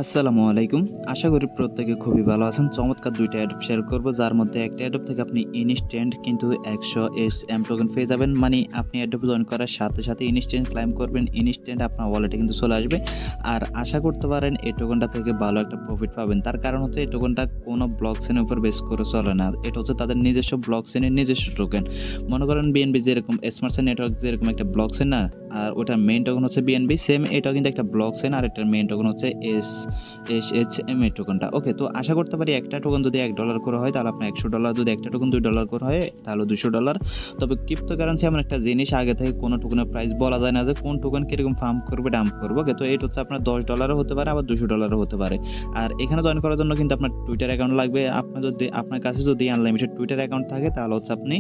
আসসালামু আলাইকুম। আশা করি প্রত্যেকে খুবই ভালো আছেন। চমৎকার ২টা অ্যাডপ শেয়ার করব, যার মধ্যে একটা অ্যাডপ থেকে আপনি ইনস্ট্যান্ট কিন্তু ১০০ SHM টোকেন পেয়ে যাবেন। মানে আপনি অ্যাডপ জয়েন করার সাথে, সাথে ইনস্ট্যান্ট ক্লাইম করবেন, ইনস্ট্যান্ট আপনার ওয়ালেটে কিন্তু চলে আসবে। আর আশা করতে পারেন এই টোকেনটা থেকে ভালো একটা প্রফিট পাবেন। তার কারণ হচ্ছে এই টোকেনটা কোনো ব্লক চেইনের উপর বেস করে চলে না। এটা হচ্ছে তাদের নিজস্ব ব্লক চেইনের নিজস্ব টোকেন। মনে করেন বিএনবি যেরকম স্মার্ট চেইন নেটওয়ার্ক যেরকম একটা ব্লক চেইন না? আর ওটার মেইন টোকেন হচ্ছে বিএনবি, সেম এটাও কিন্তু একটা ব্লক চেইন, আর এটার মেইন টোকেন হচ্ছে SHM এর টোকেনটা। ওকে, তো আশা করতে পারি একটা টোকেন যদি $1 করে হয় তাহলে আপনার $100, যদি একটা টোকেন $2 করে হয় তাহলে $200। তবে ক্রিপ্টোকারেন্সি এমন একটা জিনিস, আগে থেকে কোনো টোকেনের প্রাইস বলা যায় না যে কোন টোকেন কিরকম ফার্ম করবে, ডাম্প করবে। ওকে, তো এটা হচ্ছে আপনার $10 হতে পারে, আবার $200 হতে পারে। আর এখানে জয়েন করার জন্য কিন্তু আপনার টুইটার অ্যাকাউন্ট লাগবে। আপনার কাছে যদি আনলিমিটেড টুইটার অ্যাকাউন্ট থাকে তাহলে হচ্ছে আপনি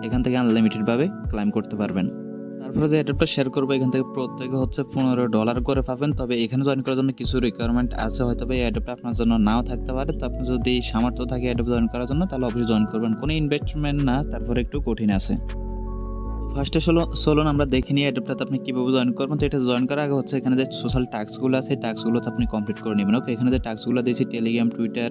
এখান থেকে আনলিমিটেড ভাবে ক্লাইম করতে পারবেন। তারপরে যে অ্যাডাপ্টটা শেয়ার করবো, এখান থেকে প্রত্যেকে হচ্ছে $15 করে পাবেন। তবে এখানে জয়েন করার জন্য কিছু রিকোয়ারমেন্ট আছে, হয়তো এই অ্যাডাপ্টটা আপনার জন্য নাও থাকতে পারে। তো আপনি যদি সামর্থ্য থাকে অ্যাডাপ্ট জয়েন করার জন্য তাহলে অবশ্যই জয়েন করবেন। কোনো ইনভেস্টমেন্ট না, তারপরে একটু কঠিন আছে। ফার্স্টে চলুন আমরা দেখে নিই অ্যাডাপ্টারতে আপনি কীভাবে জয়েন করবেন। তো এটা জয়েন করার আগে হচ্ছে এখানে যে সোশ্যাল টাস্কগুলো আছে, এই টাস্কগুলো আপনি কমপ্লিট করে নেবেন। ওকে, এখানে যে টাস্কগুলো দিয়েছি টেলিগ্রাম, টুইটার,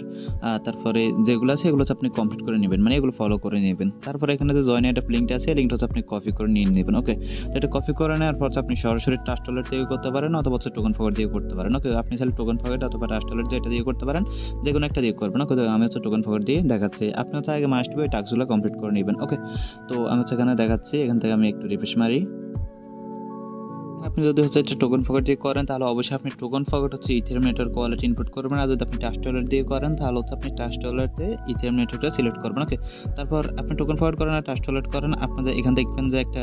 তারপরে যেগুলো আছে এগুলো আপনি কমপ্লিট করে নেবেন, মানে এগুলো ফলো করে নেবেন। তারপরে এখানে যে জয়েন অ্যাডাপ্ট লিঙ্কটা আছে, এই লিঙ্কটা হচ্ছে আপনি কপি করে নিয়ে নেবেন। ওকে, তো এটা কপি করে নেওয়ার পর আপনি সরাসরি ট্রাস্ট ওয়ালেট দিয়ে করতে পারেন, অথবা হচ্ছে টোকেন ফরওয়ার্ড দিয়ে করতে পারেন। ওকে, আপনি চাইলে টোকেন ফরওয়ার্ড অথবা ট্রাস্ট ওয়ালেট যেটা দিয়ে করতে পারেন, যে কোনো একটা দিয়ে করবেন। ওকে, তো আমি হচ্ছে টোকেন ফরওয়ার্ড দিয়ে দেখাচ্ছি। আপনি হচ্ছে আগে মাস্ট বি ওই টাস্কগুলো কমপ্লিট করে নেবেন। ওকে, তো আমি হচ্ছে এখানে দেখাচ্ছি, এখান থেকে আমি একটু রিফ্রেশ মারি। আপনি যদি হচ্ছে এটা টোকেন ফরওয়ার্ড দিয়ে করেন তাহলে অবশ্যই আপনি টোকেন ফরওয়ার্ড হচ্ছে ইথেরিয়াম নেটওয়ার্ক ওয়ালেট ইনপুট করবেন। আর যদি আপনি ট্রাস্ট ওয়ালেট দিয়ে করেন তাহলে হচ্ছে আপনি ট্রাস্ট ওয়ালেটে ইথেরিয়াম নেটওয়ার্কটা সিলেক্ট করবেন। ওকে, তারপর আপনি টোকেন ফরওয়ার্ড করেন আর ট্রাস্ট ওয়ালেট করেন, আপনি যে এখান দেখবেন যে একটা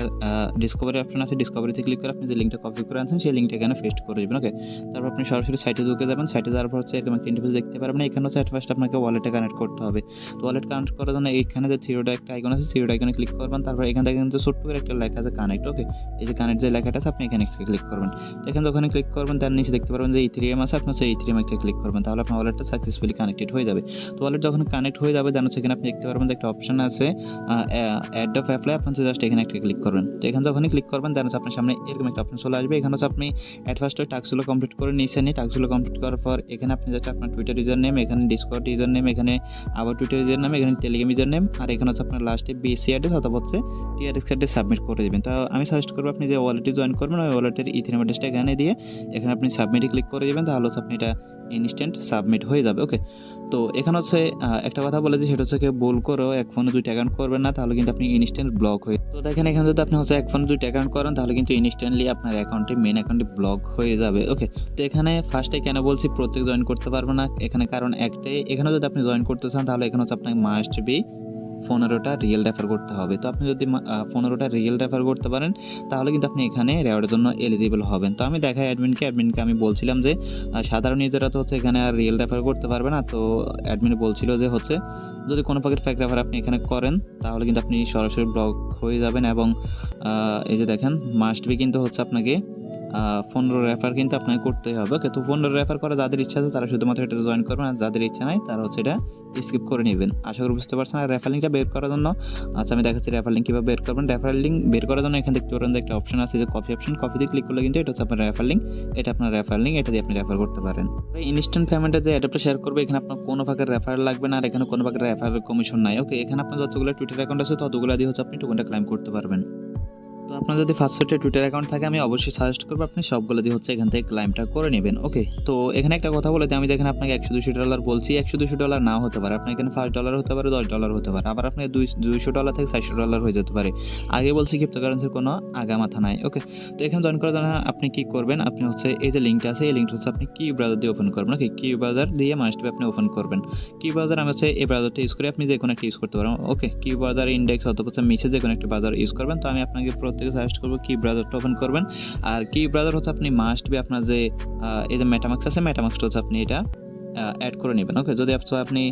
ডিসকভারি অপশন আছে, ডিসকভারিতে ক্লিক করে আপনি যে লিঙ্কটা কপি করে আনছেন সেই লিঙ্কটা এখানে পেস্ট করে দেবেন। ওকে, তারপর আপনি সরাসরি সাইটে ঢুকে যাবেন। সাইটে যাওয়ার পর হচ্ছে এরকম একটা ইন্টারফেস দেখতে পারবেন। এখানে হচ্ছে ফার্স্ট আপনাকে ওয়ালেটে কানেক্ট করতে হবে। তো ওয়ালেট কানেক্ট করার জন্য এখানে যে থ্রিডট একটা আইকন আছে, থ্রিডট আইকনে ক্লিক করবেন। তারপর এখান থেকে কিন্তু ছোট্ট করে একটা লেখা আছে কানেক্ট। ওকে, এই যে কানেক্ট যে লেখাটা আছে আপনি এখানে ক্লিক করবেন। এখানে যখন ক্লিক করবেন তার নিচে দেখতে পারবেন যে ইথেরিয়াম আছে, আপনি হচ্ছে ইথেরিয়াম একটা ক্লিক করবেন, তাহলে আপনার ওয়ালেটটা সাকসেসফুলি কানেক্টেড হয়ে যাবে। তো ওয়ালেট যখন কানেক্ট হয়ে যাবে দেন হচ্ছে এখানে আপনি দেখতে পারবেন যে একটা অপশন আছে অ্যাড অফ অ্যাপ্লাই, আপনি জাস্ট এখানে একটা ক্লিক করবেন। তো এখানে যখনই ক্লিক করবেন দেন হচ্ছে আপনার সামনে এরকম একটা অপশন চলে আসবে। এখানে হচ্ছে আপনি অ্যাট ফার্স্ট ওই টাস্কগুলো কমপ্লিট করে নিয়েছেন। টাস্কগুলো কমপ্লিট করার পর এখানে আপনি জাস্ট আপনার টুইটার ইউজার নেম, এখানে ডিসকর্ড ইউজার নেম, এখানে আবার টুইটার ইউজার নেম, এখানে টেলিগ্রাম ইউজার নেম, আর এখানে হচ্ছে আপনার লাস্টে বিসি অ্যাড্রেস অথবা হচ্ছে টিআরএক্স অ্যাড্রেস সাবমিট করে দেবেন। তো আমি সাজেস্ট করবো আপনি যে ওয়ালেটে জয়েন করবেন ওই ওয়ালেটের ইথেরিয়াম অ্যাড্রেসটা এখানে দিয়ে এখানে আপনি সাবমিটে ক্লিক করে দেবেন, তাহলে হচ্ছে আপনি এটা ইনস্ট্যান্ট সাবমিট হয়ে যাবে। ওকে, তো এখানে হচ্ছে একটা কথা বলে যে সেটা হচ্ছে ভুল করেও এক ফোনে 2টা অ্যাকাউন্ট করবেন না, তাহলে কিন্তু আপনি ইনস্ট্যান্ট ব্লক হয়ে। তো দেখেন এখানে যদি আপনি হচ্ছে এক ফোনে 2টা অ্যাকাউন্ট করেন তাহলে কিন্তু ইনস্ট্যান্টলি আপনার অ্যাকাউন্টে মেন অ্যাকাউন্টে ব্লক হয়ে যাবে। ওকে, তো এখানে ফার্স্টে কেন বলছি প্রত্যেক জয়েন করতে পারবে না, এখানে কারণ একটাই, এখানে যদি আপনি জয়েন করতে চান তাহলে এখানে হচ্ছে আপনাকে মাস্ট বি 15টা রিয়েল রেফার করতে হবে। তো আপনি যদি 15টা রিয়েল রেফার করতে পারেন তাহলে কিন্তু আপনি এখানে রেওয়ার্ডের জন্য এলিজিবল হবেন। তো আমি দেখাই অ্যাডমিনকে আমি বলছিলাম যে সাধারণ ইউজাররা তো হচ্ছে এখানে আর রিয়েল রেফার করতে পারবে না। তো অ্যাডমিন বলছিল যে হচ্ছে যদি কোনো প্রকার ফেক রেফার আপনি এখানে করেন তাহলে কিন্তু আপনি সরাসরি ব্লক হয়ে যাবেন। এবং এই যে দেখেন মাস্ট বি কিন্তু হচ্ছে আপনাকে 15 রেফার কিন্তু আপনাকে করতেই হবে। ওকে, তো 15 রেফার করে যাদের ইচ্ছা আছে তারা শুধুমাত্র এটা জয়েন করবেন, আর যাদের ইচ্ছা নাই তারা হচ্ছে এটা স্কিপ করে নেবেন। আশা করি বুঝতে পারছেন। আর রেফার লিঙ্কটা বের করার জন্য আচ্ছা আমি দেখাচ্ছি রেফার লিঙ্ক কীভাবে বের করবেন। রেফার লিঙ্ক বের করার জন্য এখানে দেখতে পারেন যে একটা অপশন আছে যে কপি অপশন, কপিতে ক্লিক করলে কিন্তু এটা হচ্ছে আপনার রেফার লিঙ্ক, এটা আপনার রেফার লিঙ্ক, এটা দিয়ে আপনি রেফার করতে পারেন। ইনস্ট্যান্ট পেমেন্টে যে অ্যাডাপ্টটা শেয়ার করবে এখানে আপনার কোনো ভাগের রেফার লাগবে না, আর এখানে কোনো ভাগের রেফার কমিশন নাই। ওকে, এখানে আপনার যতগুলো টুইটার অ্যাকাউন্ট আছে ততগুলো দিয়ে হচ্ছে আপনি টোকেনটা ক্লাইম করতে পারবেন। তো আপনার যদি ফার্স্ট সেটে টুইটার অ্যাকাউন্ট থাকে আমি অবশ্যই সাজেস্ট করবো আপনি সবগুলো দিয়ে হচ্ছে এখান থেকে ক্লাইমটা করে নেবেন। ওকে, তো এখানে একটা কথা বলে দিই, আমি যেখানে আপনাকে $100-200 বলছি, $100-200 নাও হতে পারে, আপনার এখানে $5 হতে পারে, $10 হতে পারে, আবার আপনার $200 থেকে $400 হয়ে যেতে পারে। আগে বলছি ক্রিপ্টোকারেন্সির কোনো আগামাথা নাই। ওকে, তো এখানে জয়েন করার জন্য আপনি কি করবেন, আপনি হচ্ছে এই যে লিঙ্কটা আছে এই লিঙ্কটা হচ্ছে আপনি কি ব্রাউজার দিয়ে ওপেন করবেন। ওকে, কি ব্রাউজার দিয়ে মাস্ট বি আপনি ওপেন করবেন। কি ব্রাউজার আমি হচ্ছে এই ব্রাউজারটা ইউজ করি, আপনি যে কোনো একটা ইউজ করতে পারেন। ওকে, কি ব্রাউজার ইন্ডেক্স অথবা হচ্ছে মিসে যে কোনো একটা ব্রাউজার ইউজ করবেন। তো আমি আপনাকে প্রত্যেকে সাজেস্ট করবো কি ব্রাউজারটা ওপেন করবেন। আর কি ব্রাউজার হচ্ছে আপনি মাস্ট বি আপনার যে এই যে মেটামাক্স আছে মেটামাক্সটা হচ্ছে আপনি এটা অ্যাড করে নেবেন। ওকে, যদি আপনি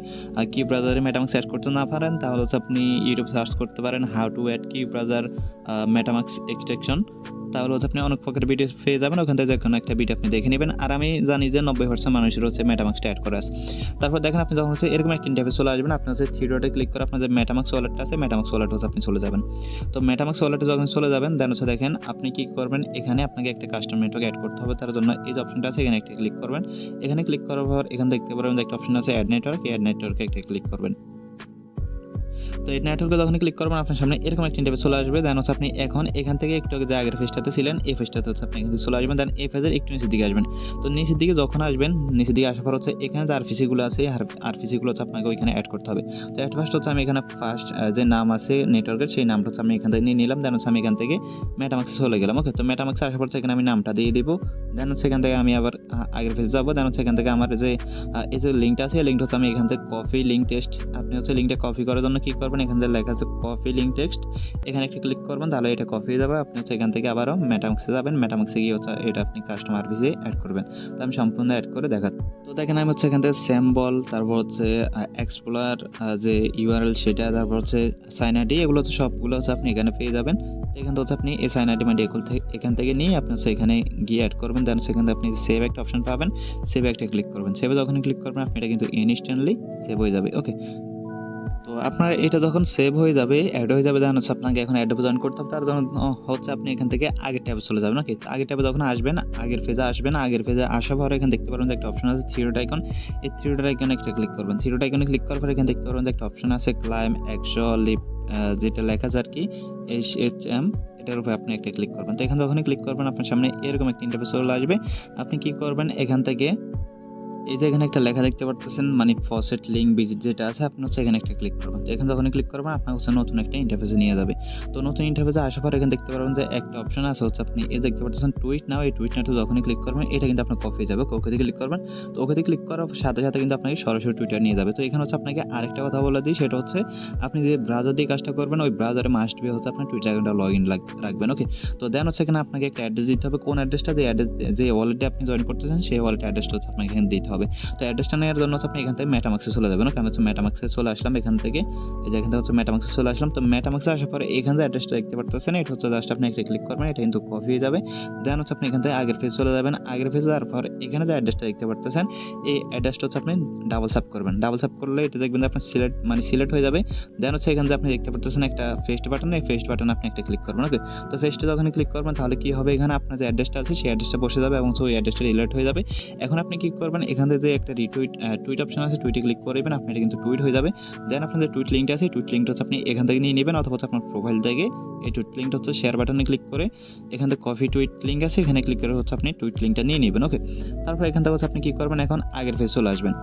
কি ব্রাউজারে মেটামাক্স অ্যাড করতে না পারেন তাহলে হচ্ছে আপনি ইউটিউব সার্চ করতে পারেন হাউ টু অ্যাড কি ব্রাউজার মেটামাক্স এক্সটেনশন। তাহলে হচ্ছে আপনি অনেক প্রকারের ভিডিও পেয়ে যাবেন, ওখান থেকে যে কোনো একটা ভিডিও আপনি দেখে নেবেন। আর আমি জানি যে 90% মানুষের হচ্ছে মেটামাক্সটা অ্যাড করা আছে। তারপর দেখেন আপনি যখন হচ্ছে এরকম একটা ইন্টারফেস চলে আসবেন, আপনি হচ্ছে থ্রি ডটে ক্লিক করে আপনার যে মেটামাক্স ওয়ালেটটা আছে মেটামাক্স ওয়ালেটে হচ্ছে আপনি চলে যাবেন। তো মেটামাক্স ওয়ালেটে যখন চলে যাবেন দেন হচ্ছে দেখেন আপনি কি করবেন, এখানে আপনাকে একটা কাস্টম নেটওয়ার্ক অ্যাড করতে হবে। তার জন্য এই যে অপশনটা আছে এখানে একটা ক্লিক করবেন। এখানে ক্লিক করার পর এখানে দেখতে পারবেন যে একটা অপশন আছে অ্যাড নেটওয়ার্ক, এই অ্যাড নেটওয়ার্কে একটা ক্লিক করবেন। তো এই নেটওয়ার্কে যখন ক্লিক করবেন আপনার সামনে এরকম একটা ইন্টারফেস চলে আসবে। দেন হচ্ছে আপনি এখন এখান থেকে একটু আগে যে আগের পেজটাতে ছিলেন এই পেজটাতে হচ্ছে আপনি এখান থেকে চলে আসবেন। দেন এই পেজের একটু নিচের দিকে আসবেন। তো নিচের দিকে যখন আসবেন, নিচের দিকে আসার পর হচ্ছে এখানে যে আরপিসিগুলো আছে আরপিসিগুলো হচ্ছে আপনাকে ওইখানে অ্যাড করতে হবে। তো অ্যাট ফার্স্ট হচ্ছে আমি এখানে ফার্স্ট যে নাম আছে নেটওয়ার্কের সেই নামটা হচ্ছে আমি এখান থেকে নিয়ে নিলাম। দেন হচ্ছে আমি এখান থেকে মেটামাক্সে চলে গেলাম। ওকে, তো মেটামাক্সে আসার পর এখানে আমি নামটা দিয়ে দিব। দেন হচ্ছে এখান থেকে আমি আবার আগের পেজে যাবো। দেন হচ্ছে এখান থেকে আমার যে এই যে লিঙ্কটা আছে এই লিঙ্কটা হচ্ছে আমি এখান থেকে কপি লিঙ্ক টেক্সট, আপনি হচ্ছে লিঙ্কটা কপি করার জন্য কী করবেন, এখান থেকে লেখা আছে কপি লিঙ্ক টেক্সট, এখানে একটা ক্লিক করবেন তাহলে এটা কপি হয়ে যাবে। আপনি হচ্ছে এখান থেকে আবারও মেটামাক্সে যাবেন, মেটামাক্সে গিয়ে হচ্ছে এটা আপনি কাস্টমার ভিসে অ্যাড করবেন। তো আমি সম্পূর্ণ অ্যাড করে দেখাচ্ছি। তো দেখেন আমি হচ্ছে এখান থেকে স্যাম্বল, তারপর হচ্ছে এক্সপ্লোরার যে ইউআরএল সেটা, তারপর হচ্ছে সাইন আইডি, এগুলো হচ্ছে সবগুলো হচ্ছে আপনি এখানে পেয়ে যাবেন। তো এখান থেকে হচ্ছে আপনি এই সাইন আইডি মাইডি এখান থেকে নিয়ে আপনি হচ্ছে এখানে গিয়ে অ্যাড করবেন। দেন সেখান থেকে আপনি সেভ একটা অপশন পাবেন, সেভ একটা ক্লিক করবেন। সেভে যখন ক্লিক করবেন আপনি এটা কিন্তু ইনস্ট্যান্টলি সেভ হয়ে যাবে। ওকে, তো আপনার এটা যখন সেভ হয়ে যাবে, অ্যাড হয়ে যাবে, দেন হচ্ছে আপনাকে এখন অ্যাডে জয়েন করতে হবে। তার জন্য হচ্ছে আপনি এখান থেকে আগের ট্যাবে চলে যাবেন। ওকে, আগের ট্যাবে যখন আসবেন, আগের পেজে আসবেন, আগের পেজে আসার পর এখানে দেখতে পারবেন যে একটা অপশন আছে থ্রি ডট আইকন, এই থ্রি ডট আইকনে একটা ক্লিক করবেন। থ্রি ডট আইকনে ক্লিক করার পর এখানে দেখতে পারবেন যে একটা অপশন আছে ক্লাইম 100 লিপ, যেটা লেখা আছে আর কি SHM, এটার উপরে আপনি একটা ক্লিক করবেন। তো এখানে যখনই ক্লিক করবেন আপনার সামনে এরকম একটা ইন্টারফেস চলে আসবে। আপনি কি করবেন, এখান থেকে এই যে এখানে একটা লেখা দেখতে পারতেছেন মানে ফসেট লিঙ্ক ভিজিট যেটা আছে, আপনি হচ্ছে এখানে একটা ক্লিক করবেন। তো এখানে যখন ক্লিক করবেন আপনার হচ্ছে নতুন একটা ইন্টারফেসে নিয়ে যাবে। তো নতুন ইন্টারফেসে আসার পর এখানে দেখতে পারবেন যে একটা অপশন আছে হচ্ছে আপনি এই দেখতে পাচ্ছেন টুইট নাও, এই টুইট নাওতে যখনই ক্লিক করবেন এটা কিন্তু আপনার কপি হয়ে যাবে। ওকেতে ক্লিক করবেন, তো ওকেতে ক্লিক করার সাথে সাথে কিন্তু আপনাকে সরাসরি টুইটার নিয়ে যাবে। তো এখানে হচ্ছে আপনাকে আরেকটা কথা বলে দিই, সেটা হচ্ছে আপনি যে ব্রাউজার দিয়ে কাজটা করবেন ওই ব্রাউজারে মাস্ট বি হচ্ছে আপনার টুইটার অ্যাকাউন্টটা লগ ইন রাখবেন। ওকে, তো দেন হচ্ছে এখানে আপনাকে একটা অ্যাড্রেস দিতে হবে। কোন অ্যাড্রেসটা, যে অ্যাড্রেস যে ওয়ালেটে আপনি জয়েন করতেছেন সেই ওয়ালেট অ্যাড্রেসটা হচ্ছে আপনাকে এখানে দিতে হবে। তো অ্যাড্রেসটা নেওয়ার জন্য হচ্ছে আপনি এখান থেকে মেটামাক্সে চলে যাবেন। ওকে, আমি হচ্ছে মেটামাক্সে চলে আসলাম। এখান থেকে এই যে এখান থেকে হচ্ছে মেটামাক্সে চলে আসলাম। তো মেটামাক্সে আসার পরে এখানে যে অ্যাড্রেসটা দেখতে পারতেছেন এটা হচ্ছে জাস্ট আপনি একটা ক্লিক করবেন, এটা কিন্তু কপি হয়ে যাবে। দেন হচ্ছে আপনি এখান থেকে আগের পেজ চলে যাবেন। আগের পেজে যাওয়ার পর এখানে যে অ্যাড্রেসটা দেখতে পারতেছেন এই অ্যাড্রেসটা হচ্ছে আপনি ডাবল ট্যাপ করবেন। ডাবল ট্যাপ করলে এটা দেখবেন যে আপনার সিলেক্ট হয়ে যাবে। দেন হচ্ছে এখান থেকে আপনি দেখতে পারতেছেন একটা পেস্ট বাটন, এই পেস্ট বাটনে আপনি একটা ক্লিক করবেন। ওকে, তো পেস্টে যখন ক্লিক করবেন তাহলে কি হবে, এখানে আপনার যে অ্যাড্রেসটা আছে সেই অ্যাড্রেসটা বসে যাবে এবং ওই অ্যাড্রেসটা রিলেট হয়ে যাবে। এখন আপনি কি করবেন, এখান থেকে যে একটা টুইট অপশন আছে টুইটে ক্লিক করবেন, আপনি এটা কিন্তু টুইট হয়ে যাবে। দেন আপনার যে টুইট লিঙ্কটা আছে টুইট লিঙ্কটা হচ্ছে আপনি এখান থেকে নিয়ে নেবেন, অথবা আপনার প্রোফাইল থেকে এই টুইট লিঙ্কটা হচ্ছে শেয়ার বাটনে ক্লিক করে এখান থেকে কপি টুইট লিঙ্ক আছে এখানে ক্লিক করে হচ্ছে আপনি টুইট লিঙ্কটা নিয়ে নেবেন। ওকে, তারপর এখান থেকে হচ্ছে আপনি কি করবেন, এখন আগের পেজ চলে আসবেন।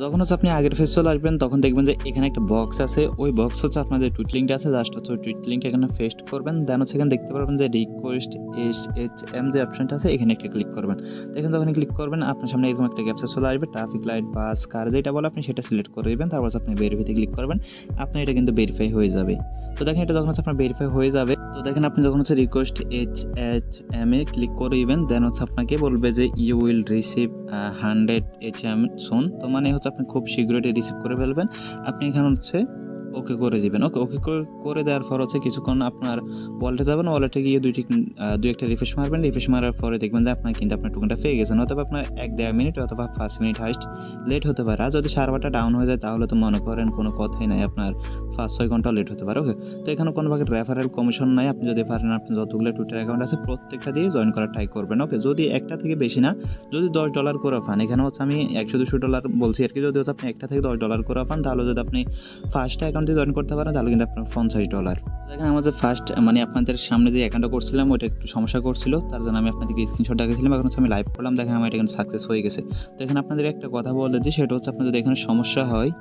যখন হচ্ছে আপনি আগের পেজ চলে আসবেন তখন দেখবেন যে এখানে একটা বক্স আছে, ওই বক্স হচ্ছে আপনার যে টুইট লিঙ্কটা আছে জাস্ট হচ্ছে ওই টুইট লিঙ্কটা এখানে পেস্ট করবেন। দেন হচ্ছে এখানে দেখতে পারবেন যে রিকোয়েস্ট SHM যে অপশনটা আছে এখানে একটা ক্লিক করবেন। তো এখানে যখন ক্লিক করবেন আপনার সামনে এরকম একটা ক্যাপচা চলে আসবে, ট্রাফিক লাইট বাস কার যেটা বলে আপনি সেটা সিলেক্ট করে দেবেন। তারপর আপনি ভেরিফাইতে ক্লিক করবেন, আপনার এটা কিন্তু ভেরিফাই হয়ে যাবে। তো দেখেন এটা যখন হচ্ছে আপনার ভেরিফাই হয়ে যাবে, তো দেখেন আপনি যখন হচ্ছে রিকোয়েস্ট HHM এ ক্লিক করবেন দেন হচ্ছে আপনাকে বলবে যে ইউ উইল রিসিভ 100 HM সুন। তো মানে হচ্ছে আপনি খুব শীঘ্রই রিসিভ করে ফেলবেন। আপনি এখানে হচ্ছে ওকে করে দিবেন। ওকে করে দেওয়ার পর হচ্ছে কিছুক্ষণ আপনার ওয়ালেটে যাবেন, ওয়ালেটে গিয়ে দুই একটা রিফ্রেশ মারবেন। রিফ্রেশ মারার পরে দেখবেন যে আপনার কিন্তু আপনার টোকেনটা পেয়ে গেছেন। অথবা আপনার 1-1.5 মিনিট অথবা 5 মিনিট হাইস্ট লেট হতে পারে। আর যদি সার্ভারটা ডাউন হয়ে যায় তাহলে তো মনে করেন কোনো কথাই নাই, আপনার 5-6 ঘন্টা লেট হতে পারে। ওকে, তো এখানে কোনো ভাগে রেফারেল কমিশন নাই, আপনি যদি পারেন আপনি যতগুলো টুইটার অ্যাকাউন্ট আছে প্রত্যেকটা দিয়ে জয়েন করার ট্রাই করবেন। ওকে, যদি একটা থেকে বেশি না, যদি $10 করে পান, এখানে হচ্ছে আমি $100-200 বলছি আর কি, যদি হচ্ছে আপনি একটা থেকে $10 করে পান তাহলে যদি আপনি ফার্স্ট অ্যাকাউন্টে জয়েন করতে পারেন তাহলে কিন্তু আপনার $50। দেখেন আমার যে ফার্স্ট মানে আপনাদের সামনে যে অ্যাকাউন্টটা করছিলাম ওইটা একটু সমস্যা করছিল, তার জন্য আমি আপনাদেরকে স্ক্রিনশট দেখাচ্ছিলাম। এখন হচ্ছে আমি লাইভ করলাম, দেখেন আমার এটা কিন্তু সাকসেস হয়ে গেছে। তো এখানে আপনাদের একটা কথা বলে দিই, সেটা হচ্ছে আপনার যদি এখানে সমস্যা হয়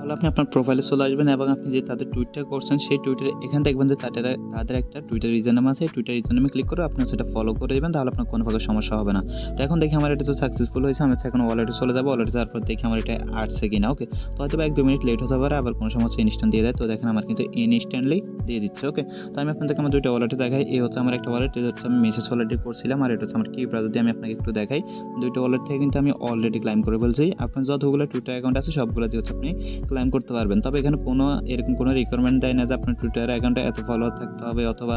তাহলে আপনি আপনার প্রোফাইলে চলে আসবেন এবং আপনি যে তাদের টুইটটা করছেন সেই টুইটারে এখানে দেখবেন যে তাদের একটা টুইটার ইউজার নাম আছে, টুইটার ইউজার নামে ক্লিক করে আপনি সেটা ফলো করে দেবেন, তাহলে আপনার কোনো প্রকার সমস্যা হবে না। তো এখন দেখি আমার এটা তো সাকসেসফুল হয়েছে, আমি এখন ওয়ালেটে চলে যাবো। ওয়ালেটে যাওয়ার পর দেখি আমার এটা আসছে কিনা। ওকে, তো হয়তো 1-2 মিনিট লেট হতে পারে, আবার কোনো সমস্যা ইনস্ট্যান্ট দিয়ে দেয়। তো দেখেন আমার কিন্তু ইনস্ট্যান্টলি দিয়ে দিচ্ছে। ওকে, তো আমি আপনাদেরকে আমার দুইটা ওয়ালেটে দেখাই। এই হচ্ছে আমার একটা ওয়ালেট, এটা হচ্ছে আমি মেসেজ ওয়ালেটে করছিলাম, আর এটা হচ্ছে আমার কি ব্রাউজার দিয়ে আমি আপনাকে একটু দেখাই। দুইটা ওয়ালেট থেকে কিন্তু আমি অলরেডি ক্লাইম করে বলছি। আপনার যতগুলো টুইটার অ্যাকাউন্ট আছে সবগুলো দিয়ে হচ্ছে আপনি ক্লেম করতে পারবেন। তবে এখানে এরকম কোনো রিকোয়ারমেন্ট দেয় না যে আপনার টুইটার অ্যাকাউন্টে এত ফলোয়ার থাকতে হবে অথবা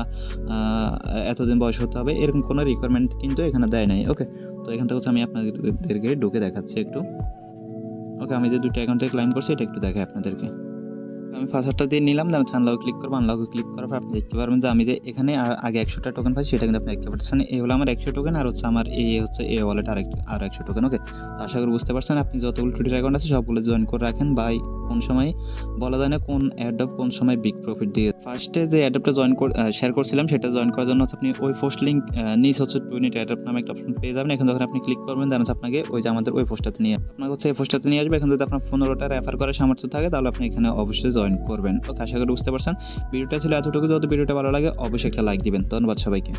এতদিন বয়স হতে হবে, এরকম কোনো রিকোয়ারমেন্ট কিন্তু এখানে দেয় নাই। ওকে, তো এখান থেকে আমি আপনাদেরকে ঢুকে দেখাচ্ছি একটু। ওকে, আমি যে 2টা অ্যাকাউন্টে ক্লেম করছি এটা একটু দেখাই আপনাদেরকে। আমি পাসওয়ার্ডটা দিয়ে নিলাম, দেন আনলকে ক্লিক করব। আনলকে ক্লিক করার পর আপনি দেখতে পারবেন যে আমি যে এখানে আগে 100টা টোকেন পাই সেটা কিন্তু আপনি দেখতে পাচ্ছেন। এই হলো আমার 100 টোকেন, আর হচ্ছে আমার এই ওয়ালেট আরো 100 টোকেন। ওকে, তো আশা করি বুঝতে পারছেন। আপনি যতগুলো টুইটার অ্যাকাউন্ট আছে সবগুলো জয়েন করে রাখেন, বা কোন সময় বলা যায় না কোন অ্যাডপ কোন সময় বিগ প্রফিট দিয়ে। ফার্স্টে যে অ্যাডপটা শেয়ার করছিলাম সেটা জয়েন করার জন্য হচ্ছে আপনি ওই পোস্ট লিঙ্ক নিচ হচ্ছে টুইনিট অ্যাডপ নামে একটা অপশন পেয়ে যাবেন। এখন যখন আপনি ক্লিক করবেন দেন হচ্ছে আপনাকে ওই যে আমাদের ওই পোস্টটাতে নিয়ে আপনাকে হচ্ছে এই পোস্টটাতে নিয়ে আসবে। এখন যদি আপনার 15টা রেফার করার সামর্থ্য থাকে তাহলে আপনি এখানে অবশ্যই জয়েন করবেন। ওকে, আশা করি বুঝতে পারছেন। ভিডিওটা ছিল এতটুকু। যদি ভিডিওটা ভালো লাগে অবশ্যই একটা লাইক দিবেন। ধন্যবাদ সবাইকে।